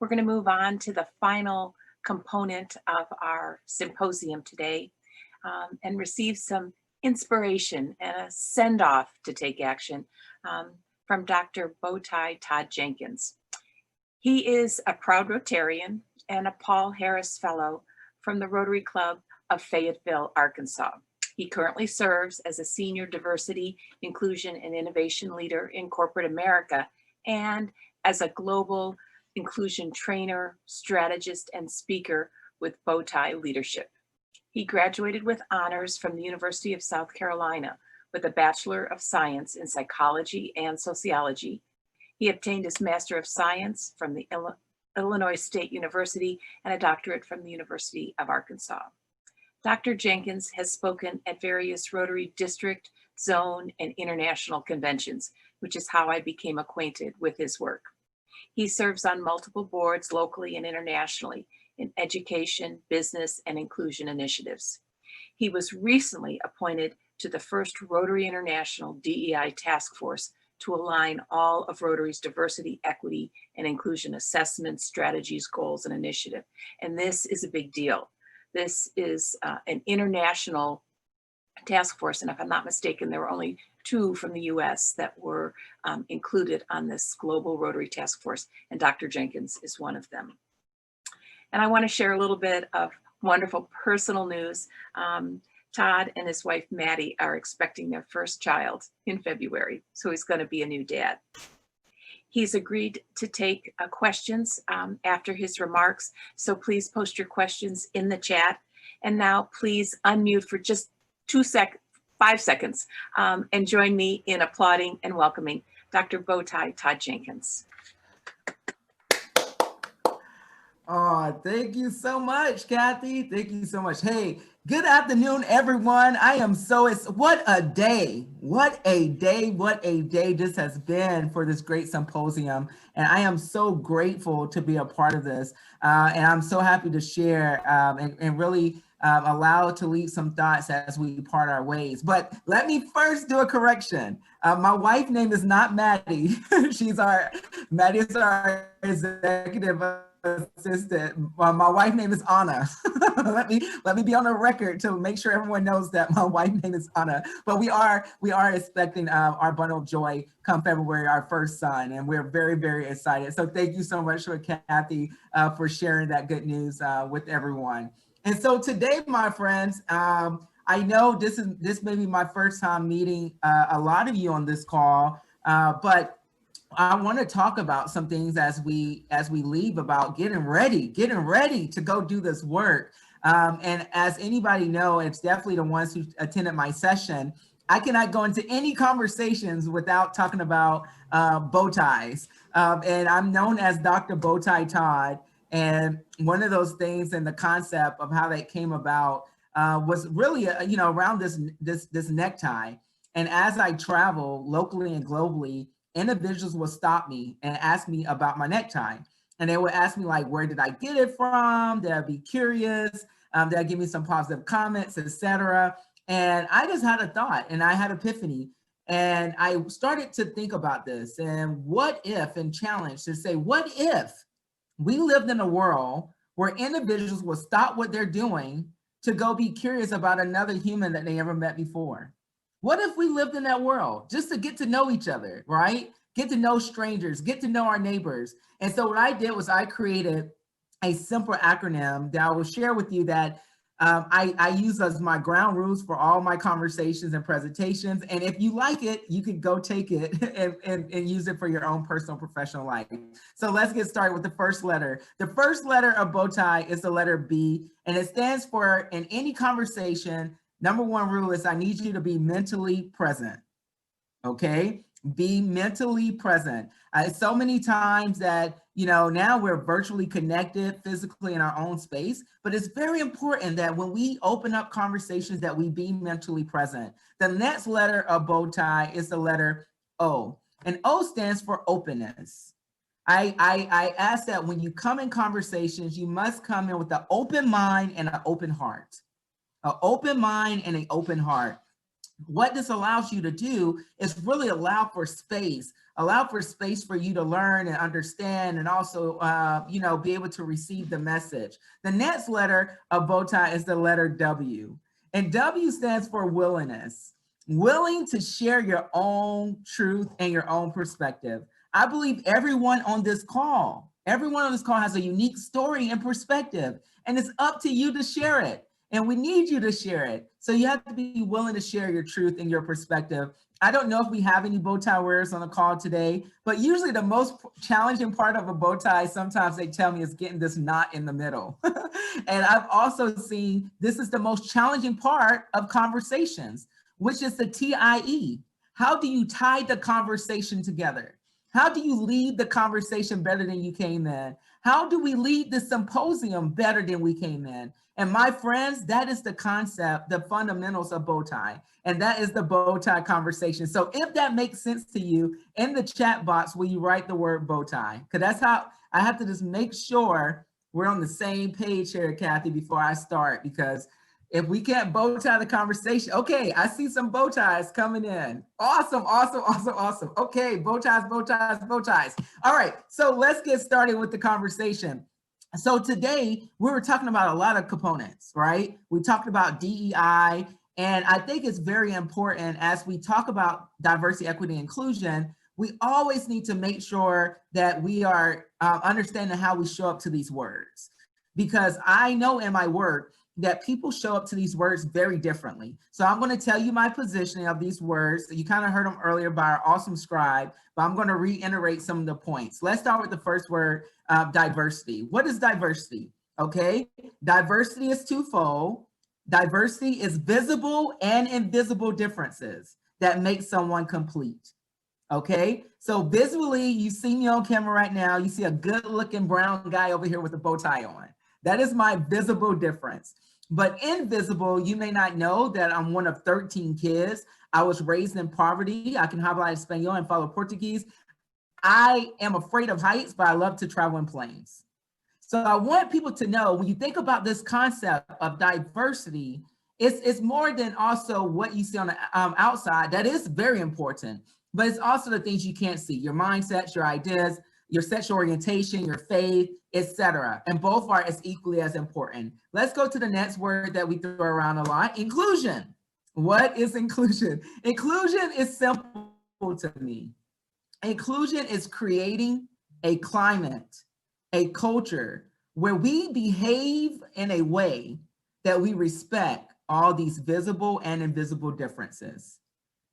We're going to move on to the final component of our symposium today and receive some inspiration and a send-off to take action from Dr. BowTie Todd Jenkins. He is a proud Rotarian and a Paul Harris Fellow from the Rotary Club of Fayetteville, Arkansas. He currently serves as a Senior Diversity, Inclusion, and Innovation Leader in Corporate America and as a Global Inclusion Trainer, Strategist, and Speaker with BowTie Leadership. He graduated with honors from the University of South Carolina with a Bachelor of Science in Psychology and Sociology. He obtained his Master of Science from the Illinois State University and a doctorate from the University of Arkansas. Dr. Jenkins has spoken at various Rotary district, zone, and international conventions, which is how I became acquainted with his work. He serves on multiple boards locally and internationally in education, business, and inclusion initiatives. He was recently appointed to the first Rotary International DEI Task Force to align all of Rotary's diversity, equity, and inclusion assessments, strategies, goals, and initiative. And this is a big deal. This is an international task force, and if I'm not mistaken, there were only 2 from the US that were included on this global Rotary task force, and Dr. Jenkins is one of them. And I want to share a little bit of wonderful personal news. Todd and his wife, Maddie, are expecting their first child in February, so he's going to be a new dad. He's agreed to take questions after his remarks, so please post your questions in the chat. And now please unmute for just 5 seconds and join me in applauding and welcoming Dr. BowTie Todd Jenkins. Oh, thank you so much, Kathy. Thank you so much. Hey, good afternoon, everyone. I am what a day. What a day this has been for this great symposium. And I am so grateful to be a part of this. And I'm so happy to share and really allow to leave some thoughts as we part our ways. But let me first do a correction. My wife's name is not Maddie. Maddie is our executive assistant. My wife's name is Anna. let me be on the record to make sure everyone knows that my wife's name is Anna. But we are expecting our bundle of joy come February, our first son, and we're very, very excited. So thank you so much for Kathy for sharing that good news with everyone. And so today, my friends, I know this may be my first time meeting a lot of you on this call, but I want to talk about some things as we leave about getting ready to go do this work. And as anybody know, it's definitely the ones who attended my session. I cannot go into any conversations without talking about bow ties. And I'm known as Dr. BowTie Todd. And one of those things and the concept of how that came about was really, around this necktie. And as I travel locally and globally, individuals will stop me and ask me about my necktie. And they would ask me like, where did I get it from? Did I be curious? Did I give me some positive comments, etc.? And I just had a thought and I had an epiphany. And I started to think about this and what if, and challenge to say, what if we lived in a world where individuals will stop what they're doing to go be curious about another human that they never met before? What if we lived in that world just to get to know each other, right? Get to know strangers, get to know our neighbors. And so what I did was I created a simple acronym that I will share with you that I use as my ground rules for all my conversations and presentations. And if you like it, you can go take it and use it for your own personal professional life. So let's get started with the first letter. The first letter of BowTie is the letter B, and it stands for, in any conversation, number 1 rule is I need you to be mentally present, okay? Be mentally present. So many times that, now we're virtually connected physically in our own space, but it's very important that when we open up conversations that we be mentally present. The next letter of BowTie is the letter O, and O stands for openness. I ask that when you come in conversations, you must come in with an open mind and an open heart. An open mind and an open heart. what this allows you to do is really allow for space for you to learn and understand, and also, be able to receive the message. The next letter of BowTie is the letter W. And W stands for willingness, willing to share your own truth and your own perspective. I believe everyone on this call has a unique story and perspective, and it's up to you to share it. And we need you to share it. So you have to be willing to share your truth and your perspective. I don't know if we have any bow tie wearers on the call today, but usually the most challenging part of a bow tie, sometimes they tell me, is getting this knot in the middle. And I've also seen this is the most challenging part of conversations, which is the TIE. How do you tie the conversation together? How do you lead the conversation better than you came in? How do we lead the symposium better than we came in? And my friends, that is the concept, the fundamentals of bow tie. And that is the bow tie conversation. So if that makes sense to you, in the chat box, will you write the word bow tie? Because that's how I have to just make sure we're on the same page here, Kathy, before I start. Because if we can't bow tie the conversation, okay, I see some bow ties coming in. Awesome, awesome, awesome, awesome. Okay, bow ties, bow ties, bow ties. All right, so let's get started with the conversation. So today we were talking about a lot of components, right? We talked about DEI, and I think it's very important as we talk about diversity, equity, inclusion, we always need to make sure that we are understanding how we show up to these words. Because I know in my work that people show up to these words very differently. So I'm going to tell you my positioning of these words. You kind of heard them earlier by our awesome scribe, but I'm going to reiterate some of the points. Let's start with the first word, diversity. What is diversity? Okay, diversity is twofold. Diversity is visible and invisible differences that make someone complete. Okay, so visually, you see me on camera right now. You see a good looking brown guy over here with a bow tie on. That is my visible difference. But invisible, you may not know that I'm one of 13 kids. I was raised in poverty. I can hablar español and follow Portuguese. I am afraid of heights, but I love to travel in planes. So I want people to know, when you think about this concept of diversity, it's more than also what you see on the outside. That is very important, but it's also the things you can't see, your mindsets, your ideas, your sexual orientation, your faith, etc. And both are as equally as important. Let's go to the next word that we throw around a lot, inclusion. What is inclusion? Inclusion is simple to me. Inclusion is creating a climate, a culture where we behave in a way that we respect all these visible and invisible differences.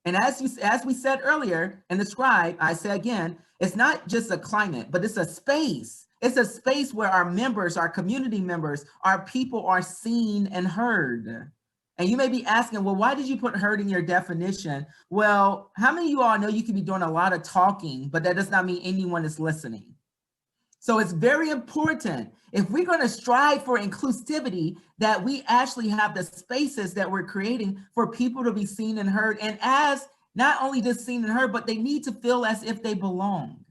And as we said earlier in the scribe, I say again, it's not just a climate, but it's a space. It's a space where our members, our community members, our people are seen and heard. And you may be asking, well, why did you put heard in your definition? Well, how many of you all know you can be doing a lot of talking, but that does not mean anyone is listening? So it's very important, if we're going to strive for inclusivity, that we actually have the spaces that we're creating for people to be seen and heard. And as not only just seen and heard, but they need to feel as if they belong.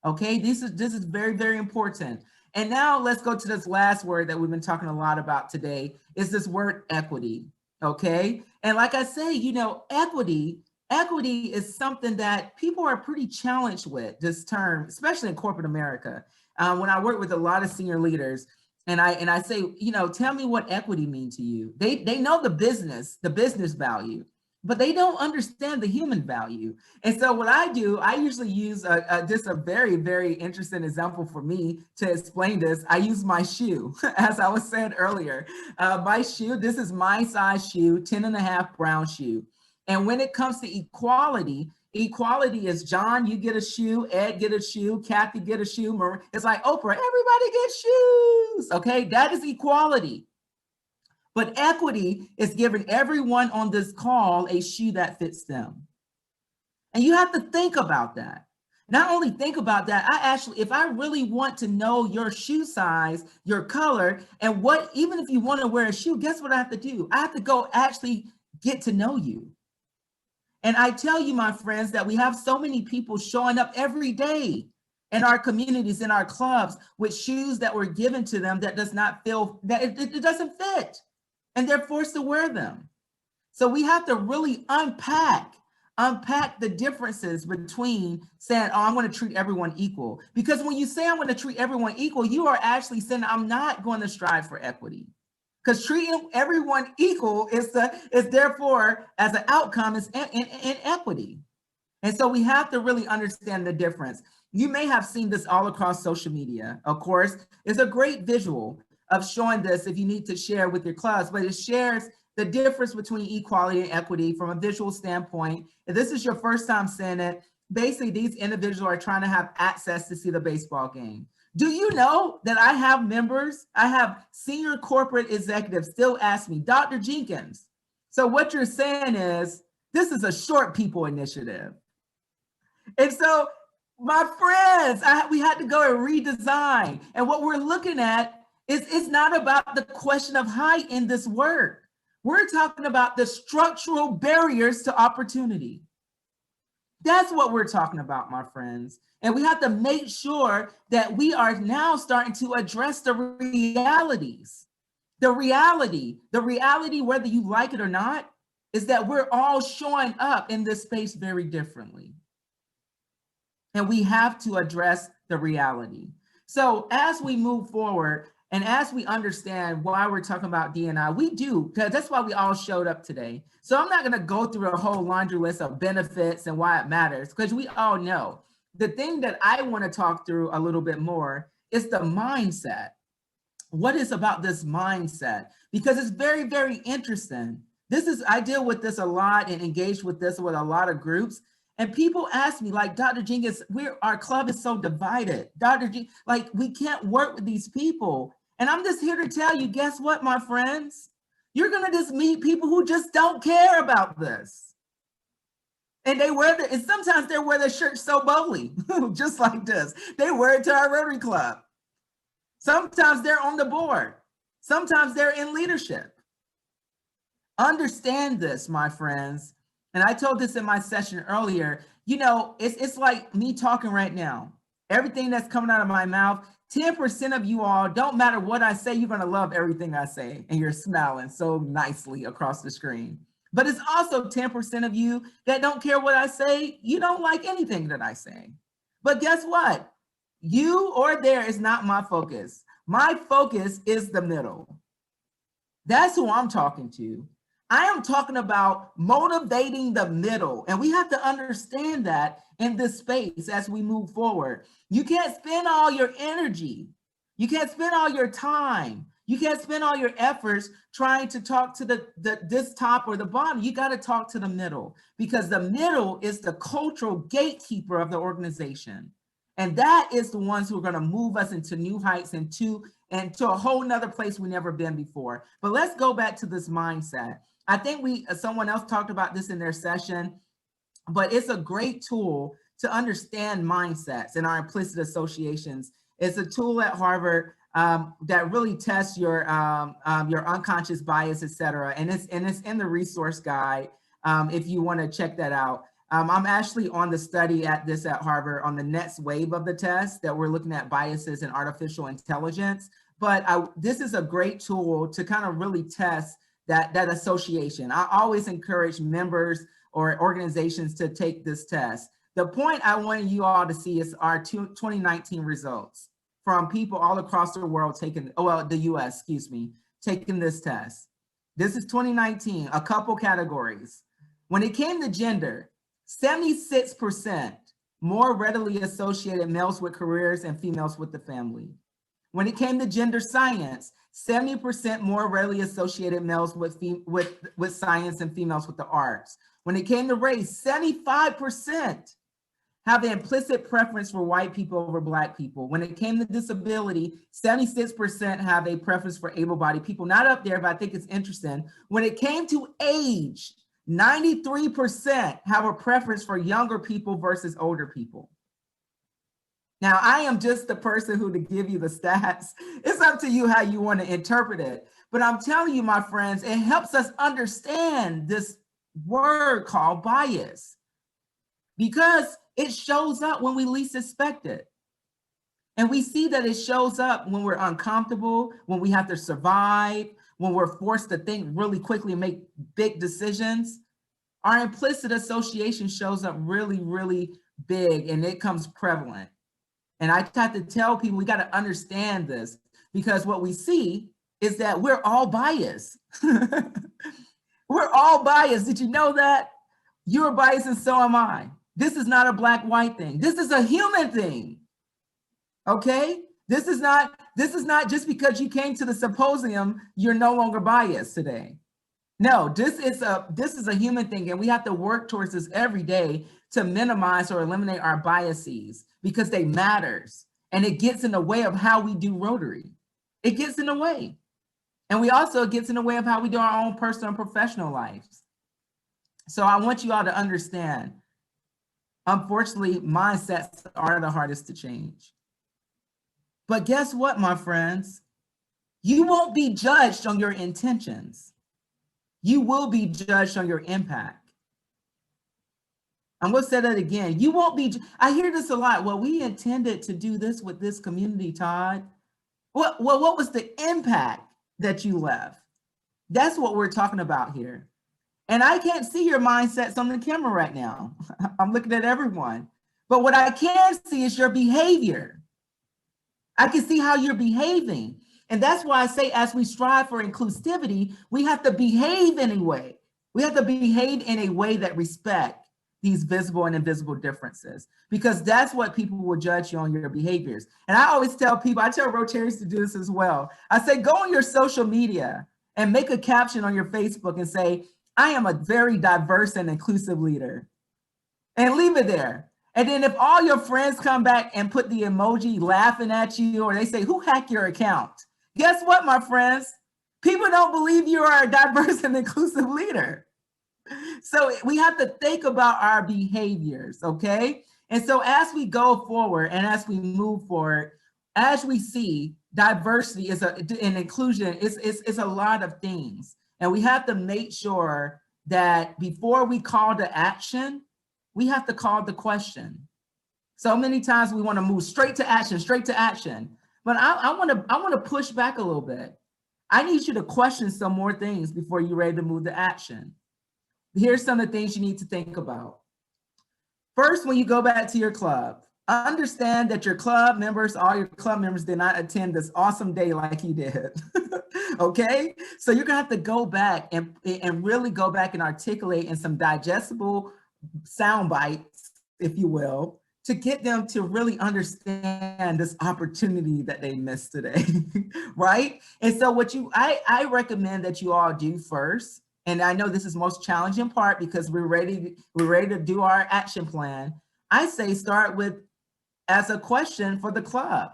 Okay, this is very, very important. And now let's go to this last word that we've been talking a lot about today, is this word equity. Okay, and like I say, equity is something that people are pretty challenged with, this term, especially in corporate America. When I work with a lot of senior leaders, and I say, tell me what equity means to you. They know the business value, but they don't understand the human value. And so what I do, I usually use just a very, very interesting example for me to explain this. I use my shoe, as I was saying earlier. My shoe, this is my size shoe, 10.5 brown shoe. And when it comes to equality is John, you get a shoe, Ed get a shoe, Kathy get a shoe, Marie. It's like Oprah, everybody gets shoes. Okay, that is equality. But equity is giving everyone on this call a shoe that fits them. And you have to think about that. Not only think about that, if I really want to know your shoe size, your color, and even if you want to wear a shoe, guess what I have to do? I have to go actually get to know you. And I tell you, my friends, that we have so many people showing up every day in our communities, in our clubs, with shoes that were given to them that does not feel, that it doesn't fit. And they're forced to wear them. So we have to really unpack the differences between saying, oh, I'm going to treat everyone equal. Because when you say I'm going to treat everyone equal, you are actually saying I'm not going to strive for equity. Because treating everyone equal is therefore, as an outcome, is inequity. And so we have to really understand the difference. You may have seen this all across social media. Of course, it's a great visual of showing this if you need to share with your class, but it shares the difference between equality and equity from a visual standpoint. If this is your first time seeing it, basically these individuals are trying to have access to see the baseball game. Do you know that I have senior corporate executives still ask me, Dr. Jenkins, so what you're saying is this is a short people initiative. And so, my friends, we had to go and redesign. And what we're looking at is it's not about the question of height in this work. We're talking about the structural barriers to opportunity. That's what we're talking about, my friends. And we have to make sure that we are now starting to address the realities. The reality, whether you like it or not, is that we're all showing up in this space very differently. And we have to address the reality. So as we move forward and as we understand why we're talking about D&I, we do, because that's why we all showed up today. So I'm not going to go through a whole laundry list of benefits and why it matters, because we all know. The thing that I want to talk through a little bit more is the mindset. What is about this mindset? Because it's very, very interesting. I deal with this a lot and engage with this with a lot of groups. And people ask me, like, Dr. Jenkins, our club is so divided. Like, we can't work with these people. And I'm just here to tell you, guess what, my friends? You're going to just meet people who just don't care about this. And and sometimes they wear their shirt so boldly, just like this. They wear it to our Rotary Club. Sometimes they're on the board. Sometimes they're in leadership. Understand this, my friends. And I told this in my session earlier, it's like me talking right now. Everything that's coming out of my mouth, 10% of you all, don't matter what I say, you're going to love everything I say. And you're smiling so nicely across the screen. But it's also 10% of you that don't care what I say. You don't like anything that I say. But guess what? You or there is not my focus. My focus is the middle. That's who I'm talking to. I am talking about motivating the middle. And we have to understand that in this space as we move forward. You can't spend all your energy. You can't spend all your time. You can't spend all your efforts trying to talk to this top or the bottom. You got to talk to the middle, because the middle is the cultural gatekeeper of the organization. And that is the ones who are going to move us into new heights and to a whole nother place we've never been before. But let's go back to this mindset. I think someone else talked about this in their session, but it's a great tool to understand mindsets and our implicit associations. It's a tool at Harvard that really tests your unconscious bias, et cetera. And it's in the resource guide if you want to check that out. I'm actually on the study at Harvard on the next wave of the test that we're looking at biases in artificial intelligence. But this is a great tool to kind of really test that association. I always encourage members or organizations to take this test. The point I wanted you all to see is our 2019 results from people all across the world the US, taking this test. This is 2019, a couple categories. When it came to gender, 76% more readily associated males with careers and females with the family. When it came to gender science, 70% more readily associated males with science and females with the arts. When it came to race, 75% have an implicit preference for white people over Black people. When it came to disability, 76% have a preference for able-bodied people. Not up there, but I think it's interesting. When it came to age, 93% have a preference for younger people versus older people. Now, I am just the person who to give you the stats. It's up to you how you want to interpret it. But I'm telling you, my friends, it helps us understand this word called bias, because it shows up when we least expect it. And we see that it shows up when we're uncomfortable, when we have to survive, when we're forced to think really quickly and make big decisions, our implicit association shows up really, really big, and it comes prevalent. And I have to tell people, we got to understand this, because what we see is that we're all biased. We're all biased. Did you know that? You're biased and so am I. This is not a black-white thing. This is a human thing. Okay? This is not just because you came to the symposium, you're no longer biased today. No, this is a human thing, and we have to work towards this every day to minimize or eliminate our biases, because they matters, and it gets in the way of how we do Rotary. It gets in the way. And we also gets in the way of how we do our own personal and professional lives. So I want you all to understand, unfortunately, mindsets are the hardest to change. But guess what, my friends? You won't be judged on your intentions. You will be judged on your impact. I'm going to say that again. You won't be, I hear this a lot. Well, we intended to do this with this community, Todd. What was the impact that you left? That's what we're talking about here. And I can't see your mindsets on the camera right now. I'm looking at everyone. But what I can see is your behavior. I can see how you're behaving. And that's why I say, as we strive for inclusivity, we have to behave in a way. We have to behave in a way that respect these visible and invisible differences, because that's what people will judge you on, your behaviors. And I always tell people, I tell Rotarians to do this as well. I say, go on your social media and make a caption on your Facebook and say, I am a very diverse and inclusive leader, and leave it there. And then if all your friends come back and put the emoji laughing at you, or they say, who hacked your account? Guess what, my friends? People don't believe you are a diverse and inclusive leader. So we have to think about our behaviors, okay? And so as we go forward and as we move forward, as we see diversity and inclusion is a lot of things. And we have to make sure that before we call to action, we have to call the question. So many times we want to move straight to action. But I want to push back a little bit. I need you to question some more things before you're ready to move to action. Here's some of the things you need to think about. First, when you go back to your club, understand that your club members, all your club members, did not attend this awesome day like you did. Okay? So you're gonna have to go back and really go back and articulate in some digestible sound bites, if you will, to get them to really understand this opportunity that they missed today, right? And so what I recommend that you all do first, and I know this is most challenging part because we're ready to do our action plan. I say start with, as a question for the club,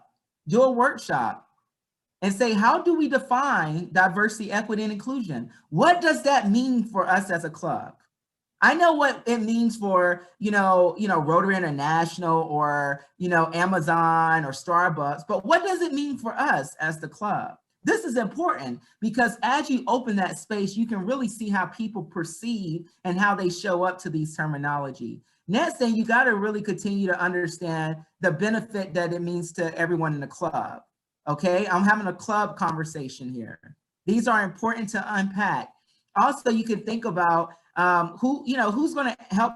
do a workshop and say, how do we define diversity, equity, and inclusion? What does that mean for us as a club? I know what it means for, Rotary International or, Amazon or Starbucks, but what does it mean for us as the club? This is important because as you open that space, you can really see how people perceive and how they show up to these terminology. Next thing, you got to really continue to understand the benefit that it means to everyone in the club. Okay, I'm having a club conversation here. These are important to unpack. Also, you can think about who's going to help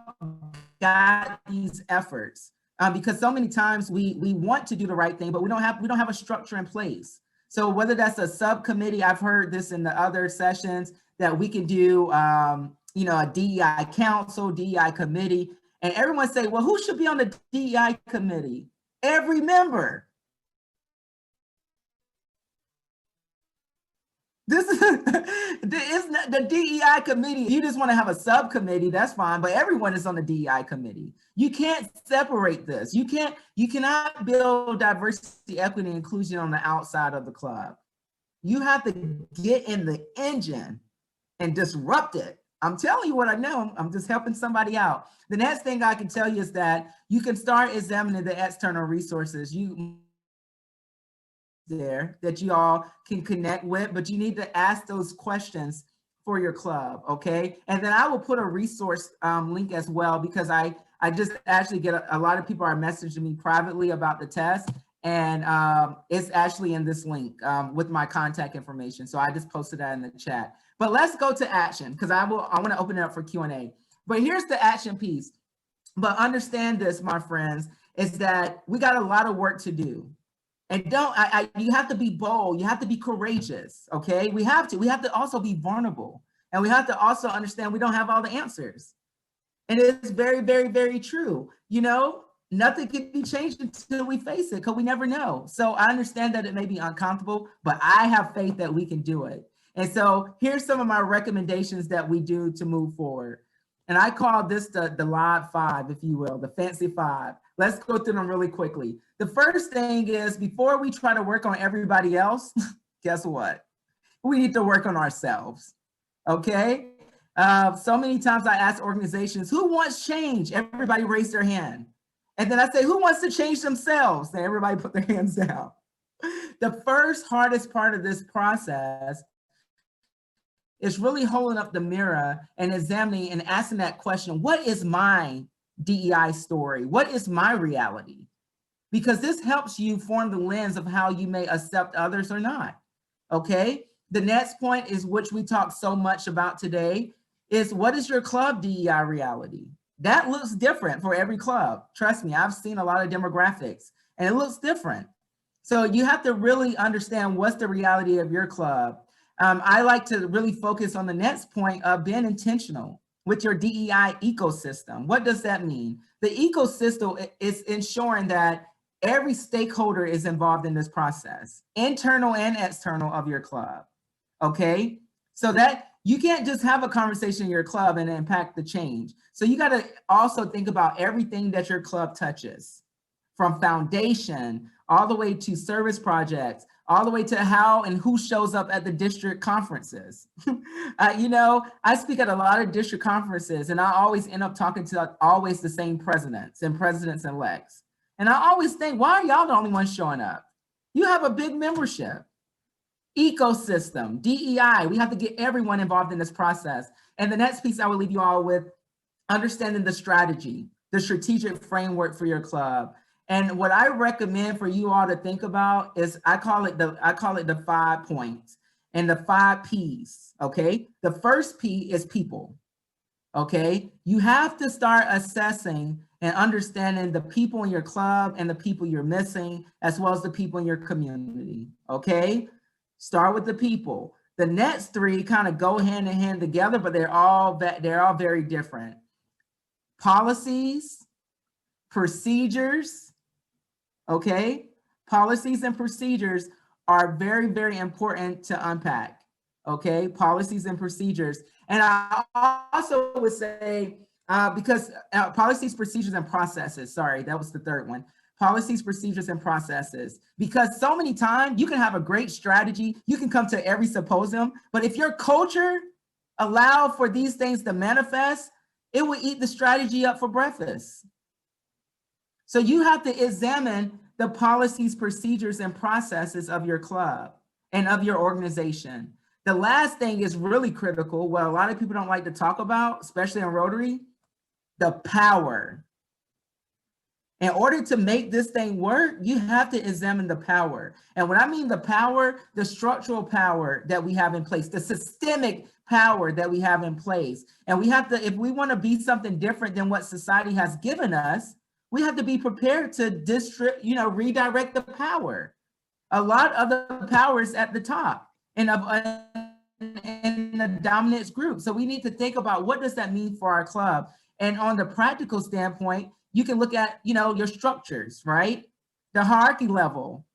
guide these efforts, because so many times we want to do the right thing, but we don't have a structure in place. So whether that's a subcommittee, I've heard this in the other sessions, that we can do a DEI council, DEI committee, and everyone say, well, who should be on the DEI committee? Every member. This is the DEI committee. You just want to have a subcommittee, that's fine, but everyone is on the DEI committee. You can't separate this. You cannot build diversity, equity, and inclusion on the outside of the club. You have to get in the engine and disrupt it. I'm telling you what I know. I'm just helping somebody out. The next thing I can tell you is that you can start examining the external resources there that you all can connect with, but you need to ask those questions for your club, okay? And then I will put a resource link as well, because I just actually get a lot of people are messaging me privately about the test, And it's actually in this link with my contact information. So I just posted that in the chat. But let's go to action, because I want to open it up for Q&A. But here's the action piece. But understand this, my friends, is that we got a lot of work to do. And you have to be bold. You have to be courageous. Okay, we have to also be vulnerable. And we have to also understand we don't have all the answers. And it's very, very, very true. You know, nothing can be changed until we face it, because we never know. So I understand that it may be uncomfortable, but I have faith that we can do it. And so here's some of my recommendations that we do to move forward. And I call this the Live 5, if you will, the fancy 5. Let's go through them really quickly. The first thing is, before we try to work on everybody else, guess what? We need to work on ourselves, okay? So many times I ask organizations, who wants change? Everybody raise their hand. And then I say, who wants to change themselves? And everybody put their hands down. The first hardest part of this process is really holding up the mirror and examining and asking that question, what is my DEI story? What is my reality? Because this helps you form the lens of how you may accept others or not, okay? The next point is, which we talk so much about today, is what is your club DEI reality? That looks different for every club. Trust me, I've seen a lot of demographics and it looks different. So you have to really understand what's the reality of your club. I like to really focus on the next point of being intentional with your DEI ecosystem. What does that mean? The ecosystem is ensuring that every stakeholder is involved in this process, internal and external of your club, okay? So that you can't just have a conversation in your club and impact the change. So you gotta also think about everything that your club touches, from foundation, all the way to service projects, all the way to how and who shows up at the district conferences. You know, I speak at a lot of district conferences and I always end up talking to always the same presidents and presidents-elects. And I always think, why are y'all the only ones showing up? You have a big membership. Ecosystem, DEI, we have to get everyone involved in this process. And the next piece I will leave you all with, understanding the strategy, the strategic framework for your club. And what I recommend for you all to think about is, I call it the 5 points and the 5 P's, okay? The first P is people, okay? You have to start assessing and understanding the people in your club and the people you're missing, as well as the people in your community, okay? Start with the people. The next 3 kind of go hand in hand together, but they're all very different. Policies, procedures, okay? Policies and procedures are very, very important to unpack, okay? Policies and procedures. And I also would say, because policies, procedures, and processes, sorry, that was the third one. Policies, procedures, and processes. Because so many times you can have a great strategy, you can come to every symposium, but if your culture allow for these things to manifest, it will eat the strategy up for breakfast. So you have to examine the policies, procedures, and processes of your club and of your organization. The last thing is really critical, what a lot of people don't like to talk about, especially in Rotary, the power. In order to make this thing work, you have to examine the power. And when I mean the power, the structural power that we have in place, the systemic power that we have in place. And we have to, if we want to be something different than what society has given us, we have to be prepared to redirect the power. A lot of the power is at the top and in the dominance group. So we need to think about, what does that mean for our club? And on the practical standpoint, you can look at, your structures, right? The hierarchy level,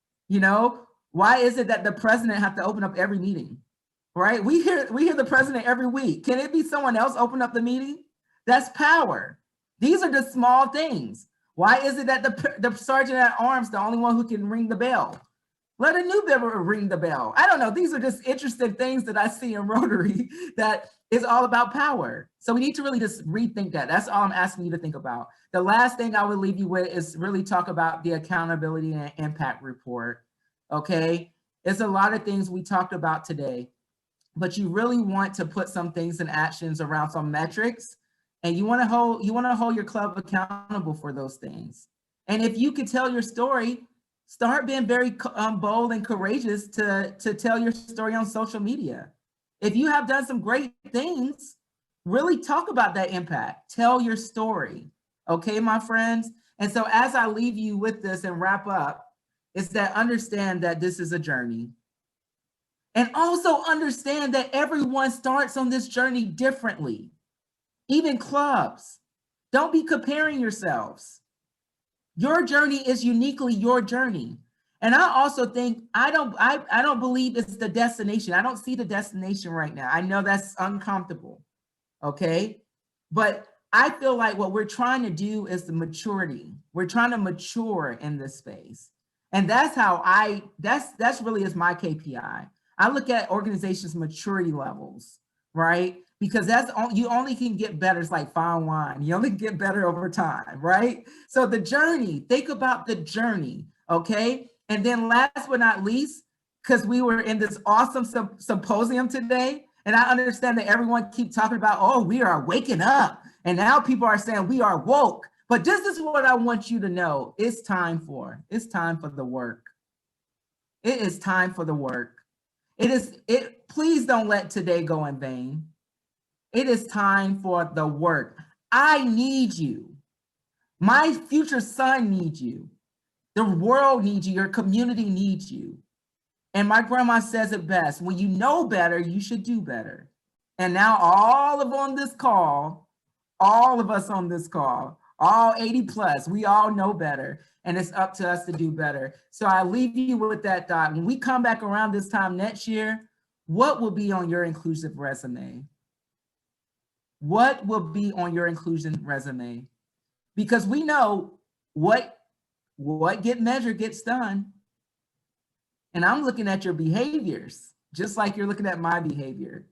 why is it that the president have to open up every meeting, right? We hear the president every week. Can it be someone else open up the meeting? That's power. These are the small things. Why is it that the sergeant at arms the only one who can ring the bell? Let a new member ring the bell. I don't know. These are just interesting things that I see in Rotary that is all about power. So we need to really just rethink that. That's all I'm asking you to think about. The last thing I would leave you with is really talk about the accountability and impact report, okay? It's a lot of things we talked about today, but you really want to put some things in actions around some metrics, and you want to hold your club accountable for those things. And if you could tell your story, Start being very bold and courageous to tell your story on social media. If you have done some great things, really talk about that impact. Tell your story. Okay, my friends? And so as I leave you with this and wrap up, is that understand that this is a journey. And also understand that everyone starts on this journey differently, even clubs. Don't be comparing yourselves. Your journey is uniquely your journey. And I also think, I don't believe it's the destination. I don't see the destination right now. I know that's uncomfortable, okay? But I feel like what we're trying to do is the maturity. We're trying to mature in this space. And that's how that's really is my KPI. I look at organizations' maturity levels, right? Because you only can get better. It's like fine wine. You only get better over time, right? So the journey, think about the journey, okay? And then last but not least, because we were in this awesome symposium today, and I understand that everyone keep talking about, oh, we are waking up. And now people are saying we are woke. But this is what I want you to know. It's time for the work. It is time for the work. Please don't let today go in vain. It is time for the work. I need you. My future son needs you. The world needs you. Your community needs you. And my grandma says it best, when you know better, you should do better. And now all of us on this call, all 80 plus, we all know better. And it's up to us to do better. So I leave you with that thought. When we come back around this time next year, what will be on your inclusive resume? What will be on your inclusion resume? Because we know what get measured gets done. And I'm looking at your behaviors, just like you're looking at my behavior.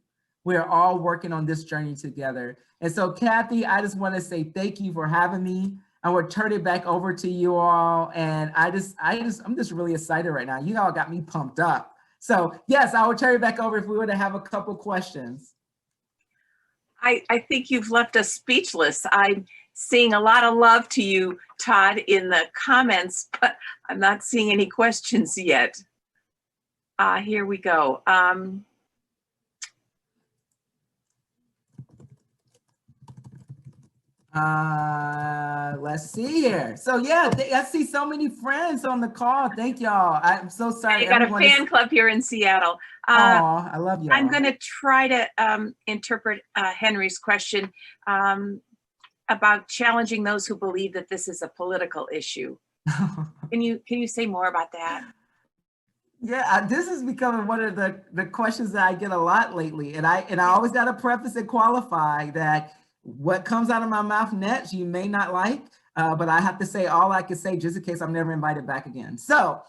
We're all working on this journey together. And so, Kathy, I just want to say thank you for having me. I will turn it back over to you all. And I'm just really excited right now. You all got me pumped up. So yes, I will turn it back over if we were to have a couple questions. I think you've left us speechless. I'm seeing a lot of love to you, Todd, in the comments, but I'm not seeing any questions yet. Here we go. Let's see here. So yeah, I see so many friends on the call. Thank y'all. I'm so sorry. You got a fan club here in Seattle. I love y'all. I'm going to try to interpret Henry's question about challenging those who believe that this is a political issue. Can you say more about that? Yeah, this is becoming one of the questions that I get a lot lately. And I always got to preface and qualify that what comes out of my mouth next, you may not like, but I have to say all I can say just in case I'm never invited back again. So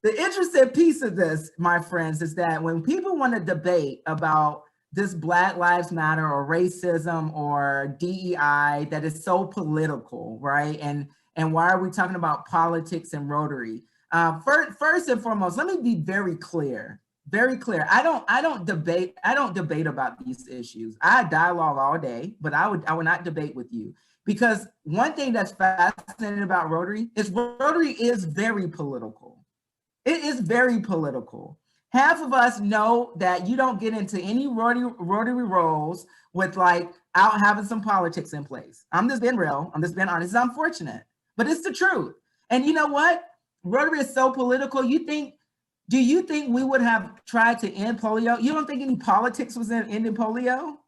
the interesting piece of this, my friends, is that when people want to debate about this Black Lives Matter or racism or DEI, that is so political, right? And why are we talking about politics and Rotary? First and foremost, let me be very clear. Very clear. I don't debate about these issues. I dialogue all day, but I would not debate with you, because one thing that's fascinating about Rotary is very political. It is very political. Half of us know that you don't get into any Rotary roles without having some politics in place. I'm just being real. I'm just being honest. It's unfortunate, but it's the truth. And you know what? Rotary is so political. Do you think we would have tried to end polio? You don't think any politics was in ending polio?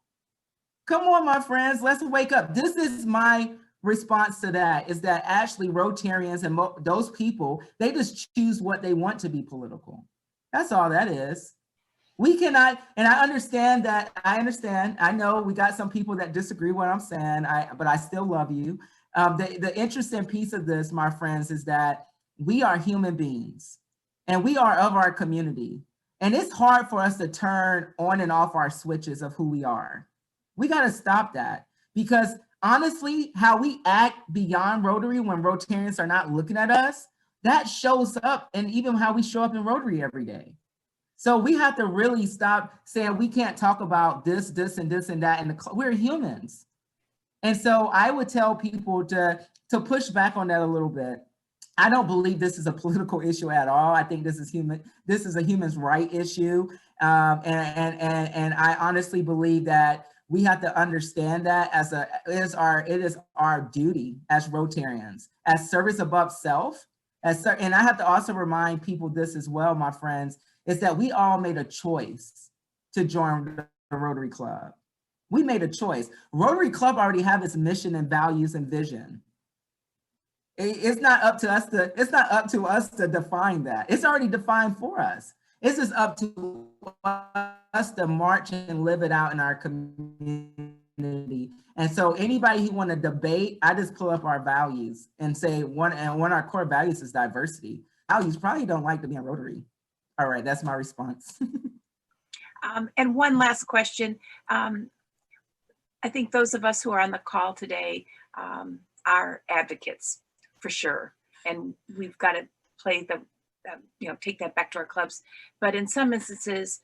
Come on, my friends, let's wake up. This is my response to that, is that actually Rotarians and those people, they just choose what they want to be political. That's all that is. We cannot, and I understand. I know we got some people that disagree with what I'm saying, but I still love you. The interesting piece of this, my friends, is that we are human beings. And we are of our community. And it's hard for us to turn on and off our switches of who we are. We got to stop that, because honestly, how we act beyond Rotary when Rotarians are not looking at us, that shows up, and even how we show up in Rotary every day. So we have to really stop saying we can't talk about this, and this, and that. And we're humans. And so I would tell people to push back on that a little bit. I don't believe this is a political issue at all. I think this is human. This is a human's right issue, and I honestly believe that we have to understand that as it is our duty as Rotarians, as service above self. And I have to also remind people this as well, my friends, is that we all made a choice to join the Rotary Club. We made a choice. Rotary Club already have its mission and values and vision. It's not up to us to define that. It's already defined for us. It's just up to us to march and live it out in our community. And so anybody who want to debate, I just pull up our values and say one of our core values is diversity. Values probably don't like to be in Rotary. All right, that's my response. And one last question. I think those of us who are on the call today are advocates for sure. And we've got to play the, take that back to our clubs. But in some instances,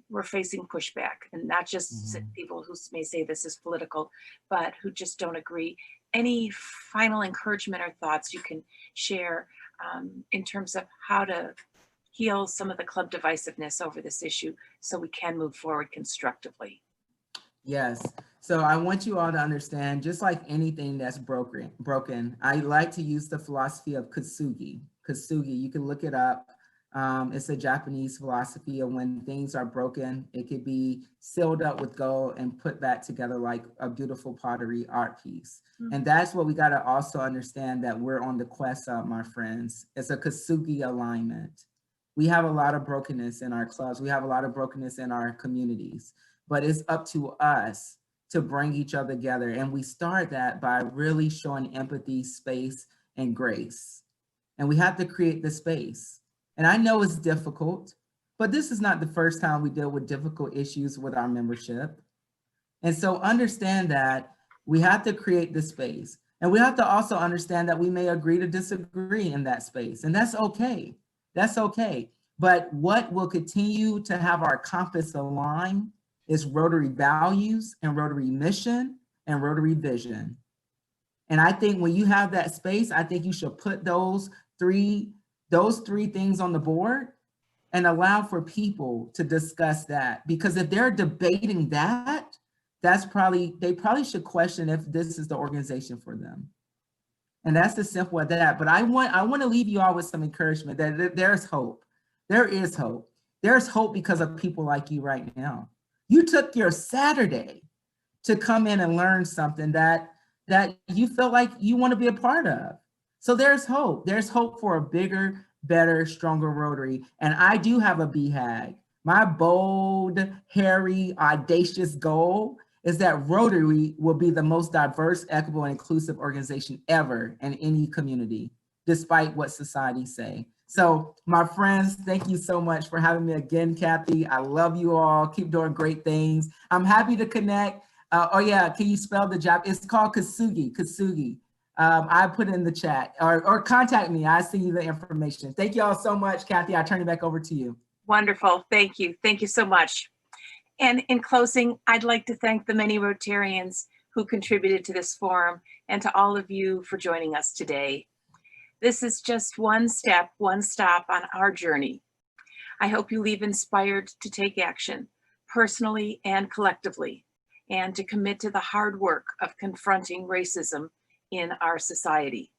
we're facing pushback, and not just people who may say this is political, but who just don't agree. Any final encouragement or thoughts you can share in terms of how to heal some of the club divisiveness over this issue so we can move forward constructively? Yes. So I want you all to understand, just like anything that's broken, I like to use the philosophy of kintsugi. Kintsugi, you can look it up. It's a Japanese philosophy of when things are broken, it could be sealed up with gold and put back together like a beautiful pottery art piece. And that's what we got to also understand, that we're on the quest of, my friends. It's a kintsugi alignment. We have a lot of brokenness in our clubs. We have a lot of brokenness in our communities, but it's up to us to bring each other together. And we start that by really showing empathy, space, and grace. And we have to create the space. And I know it's difficult, but this is not the first time we deal with difficult issues with our membership. And so understand that we have to create the space. And we have to also understand that we may agree to disagree in that space. And that's okay. That's okay. But what will continue to have our compass align is Rotary values and Rotary mission and Rotary vision. And I think when you have that space, I think you should put those three things on the board and allow for people to discuss that. Because if they're debating that, they probably should question if this is the organization for them. And that's the simple as that. But I want to leave you all with some encouragement that there's hope. There is hope. There's hope because of people like you right now. You took your Saturday to come in and learn something that you feel like you want to be a part of. So there's hope. There's hope for a bigger, better, stronger Rotary. And I do have a BHAG. My bold, hairy, audacious goal is that Rotary will be the most diverse, equitable, and inclusive organization ever in any community, despite what society say. So my friends, thank you so much for having me again, Kathy. I love you all. Keep doing great things. I'm happy to connect. Oh yeah, can you spell the job? It's called kintsugi, kintsugi. I put it in the chat, or contact me. I send you the information. Thank you all so much, Kathy. I turn it back over to you. Wonderful, thank you. Thank you so much. And in closing, I'd like to thank the many Rotarians who contributed to this forum, and to all of you for joining us today. This is just one step, one stop on our journey. I hope you leave inspired to take action, personally and collectively, and to commit to the hard work of confronting racism in our society.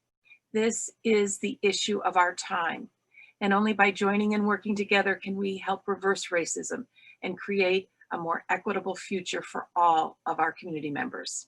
This is the issue of our time, and only by joining and working together can we help reverse racism and create a more equitable future for all of our community members.